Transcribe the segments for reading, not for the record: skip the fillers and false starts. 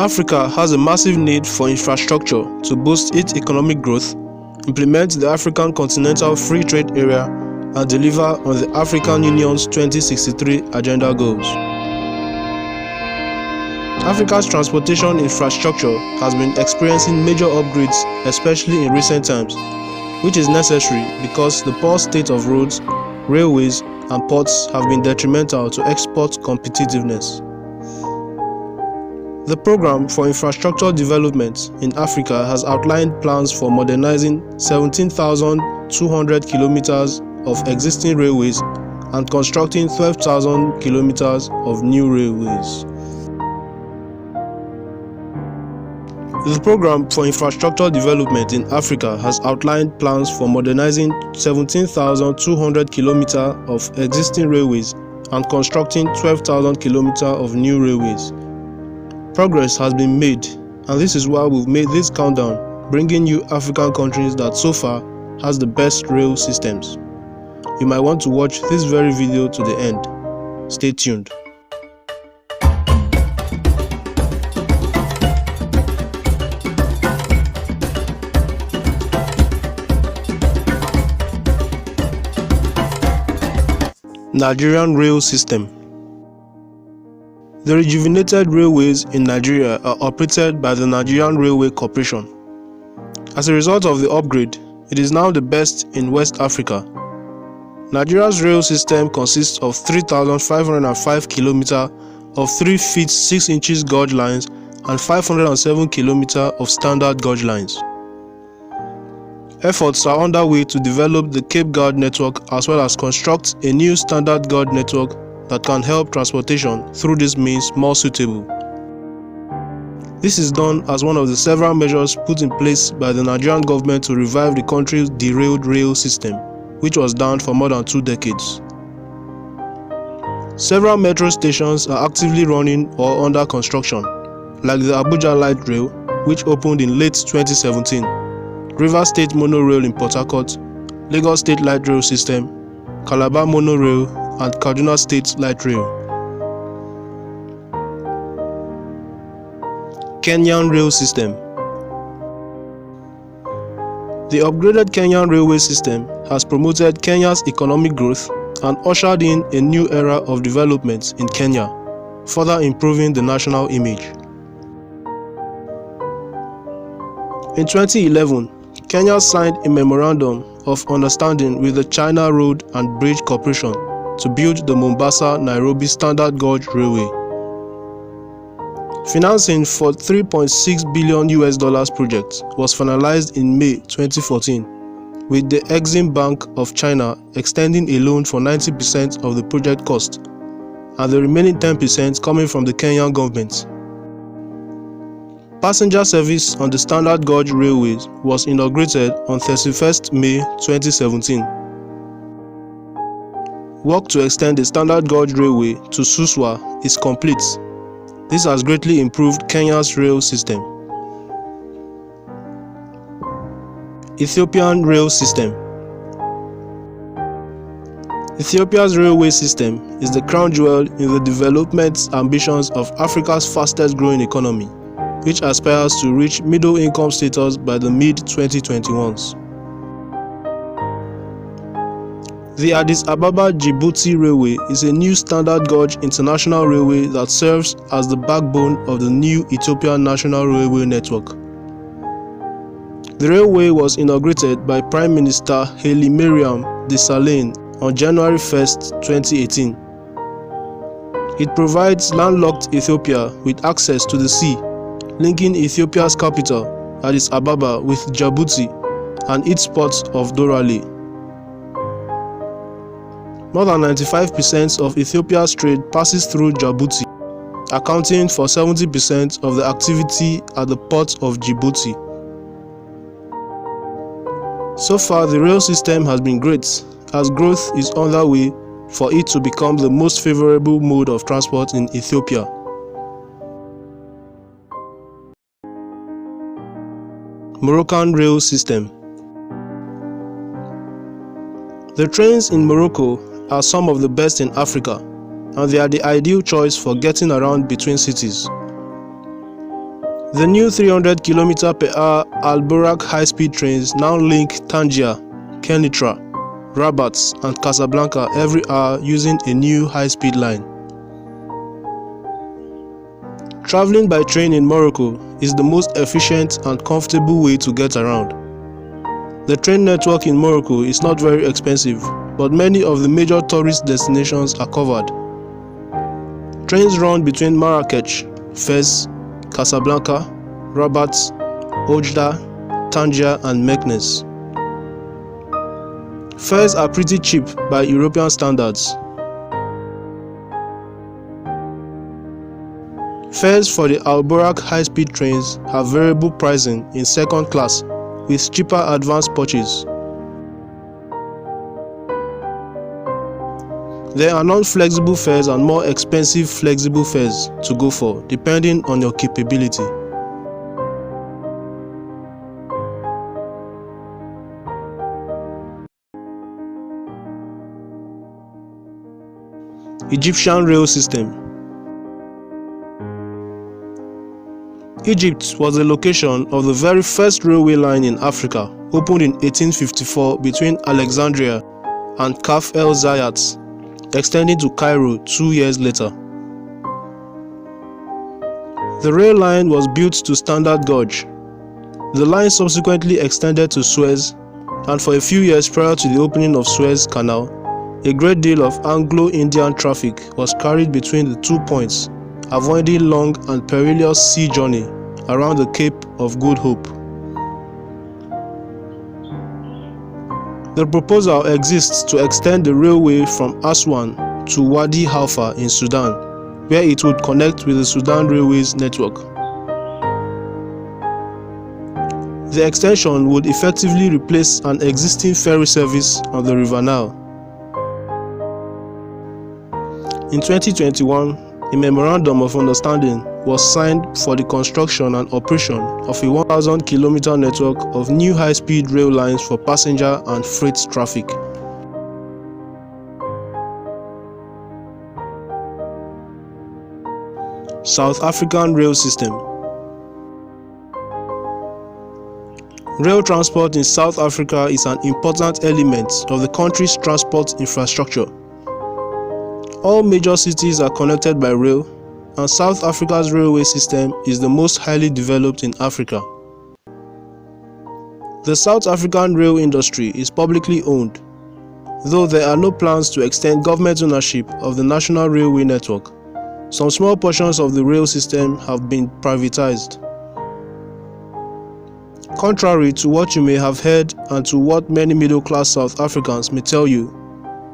Africa has a massive need for infrastructure to boost its economic growth, implement the African Continental Free Trade Area, and deliver on the African Union's 2063 agenda goals. Africa's transportation infrastructure has been experiencing major upgrades, especially in recent times, which is necessary because the poor state of roads, railways, and ports have been detrimental to export competitiveness. The Programme for Infrastructure Development in Africa has outlined plans for modernizing 17,200 kilometers of existing railways and constructing 12,000 kilometers of new railways. The Programme for Infrastructure Development in Africa has outlined plans for modernizing 17,200 kilometers of existing railways and constructing 12,000 kilometers of new railways. Progress has been made, and this is why we've made this countdown, bringing you African countries that so far has the best rail systems. You might want to watch this very video to the end. Stay tuned. Nigerian rail system. The rejuvenated railways in Nigeria are operated by the Nigerian Railway Corporation. As a result of the upgrade, it is now the best in West Africa. Nigeria's rail system consists of 3,505 kilometers of 3 feet 6 inches gauge lines and 507 kilometers of standard gauge lines. Efforts are underway to develop the Cape Gauge network as well as construct a new standard gauge network that can help transportation through this means more suitable. This is done as one of the several measures put in place by the Nigerian government to revive the country's derailed rail system, which was down for more than 2 decades. Several metro stations are actively running or under construction, like the Abuja Light Rail, which opened in late 2017, Rivers State Monorail in Port Harcourt, Lagos State Light Rail System, Calabar Monorail, and Kaduna State Light Rail. Kenyan Rail System. The upgraded Kenyan railway system has promoted Kenya's economic growth and ushered in a new era of development in Kenya, further improving the national image. In 2011, Kenya signed a memorandum of understanding with the China Road and Bridge Corporation to build the Mombasa-Nairobi Standard Gauge Railway. Financing for $3.6 billion project was finalized in May 2014, with the Exim Bank of China extending a loan for 90% of the project cost, and the remaining 10% coming from the Kenyan government. Passenger service on the Standard Gauge Railways was inaugurated on 31st May 2017. Work to extend the Standard Gauge Railway to Suswa is complete. This has greatly improved Kenya's rail system. Ethiopian Rail System. Ethiopia's railway system is the crown jewel in the development ambitions of Africa's fastest growing economy, which aspires to reach middle-income status by the mid-2021s. The Addis Ababa-Djibouti Railway is a new standard gauge international railway that serves as the backbone of the new Ethiopian National Railway Network. The railway was inaugurated by Prime Minister Haile Mariam Desalegn on January 1, 2018. It provides landlocked Ethiopia with access to the sea, linking Ethiopia's capital, Addis Ababa, with Djibouti and its port of Dorale. More than 95% of Ethiopia's trade passes through Djibouti, accounting for 70% of the activity at the port of Djibouti. So far, the rail system has been great, as growth is underway for it to become the most favorable mode of transport in Ethiopia. Moroccan Rail System. The trains in Morocco are some of the best in Africa, and they are the ideal choice for getting around between cities. The new 300 km/h Al-Borak high-speed trains now link Tangier, Kenitra, Rabat and Casablanca every hour using a new high-speed line. Traveling by train in Morocco is the most efficient and comfortable way to get around. The train network in Morocco is not very expensive, but many of the major tourist destinations are covered. Trains run between Marrakech, Fez, Casablanca, Rabat, Oujda, Tangier and Meknes. Fares are pretty cheap by European standards. Fares for the Al-Borak high-speed trains have variable pricing in second class with cheaper advance purchase. There are non-flexible fares and more expensive flexible fares to go for, depending on your capability. Egyptian rail system. Egypt was the location of the very first railway line in Africa, opened in 1854 between Alexandria and Kaf El Zayat, extending to Cairo 2 years later. The rail line was built to standard gauge. The line subsequently extended to Suez, and for a few years prior to the opening of Suez Canal, a great deal of Anglo-Indian traffic was carried between the 2 points, avoiding long and perilous sea journey around the Cape of Good Hope. The proposal exists to extend the railway from Aswan to Wadi Halfa in Sudan, where it would connect with the Sudan Railways network. The extension would effectively replace an existing ferry service on the River Nile. In 2021, a memorandum of understanding was signed for the construction and operation of a 1,000 km network of new high-speed rail lines for passenger and freight traffic. South African rail system. Rail transport in South Africa is an important element of the country's transport infrastructure. All major cities are connected by rail, and South Africa's railway system is the most highly developed in Africa. The South African rail industry is publicly owned, though there are no plans to extend government ownership of the national railway network. Some small portions of the rail system have been privatized. Contrary to what you may have heard and to what many middle-class South Africans may tell you,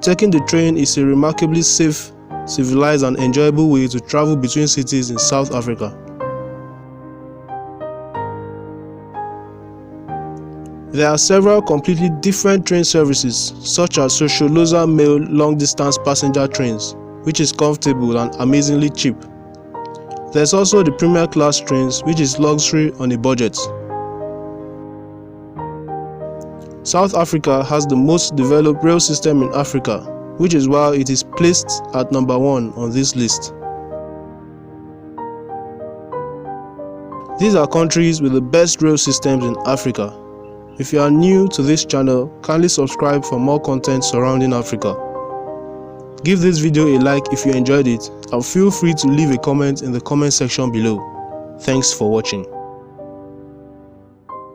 taking the train is a remarkably safe, civilized and enjoyable way to travel between cities in South Africa. There are several completely different train services, such as Sosholoza Mail long-distance passenger trains, which is comfortable and amazingly cheap. There's also the Premier Class trains, which is luxury on a budget. South Africa has the most developed rail system in Africa, which is why it is placed at number 1 on this list. These are countries with the best rail systems in Africa. If you are new to this channel, kindly subscribe for more content surrounding Africa. Give this video a like if you enjoyed it, and feel free to leave a comment in the comment section below. Thanks for watching.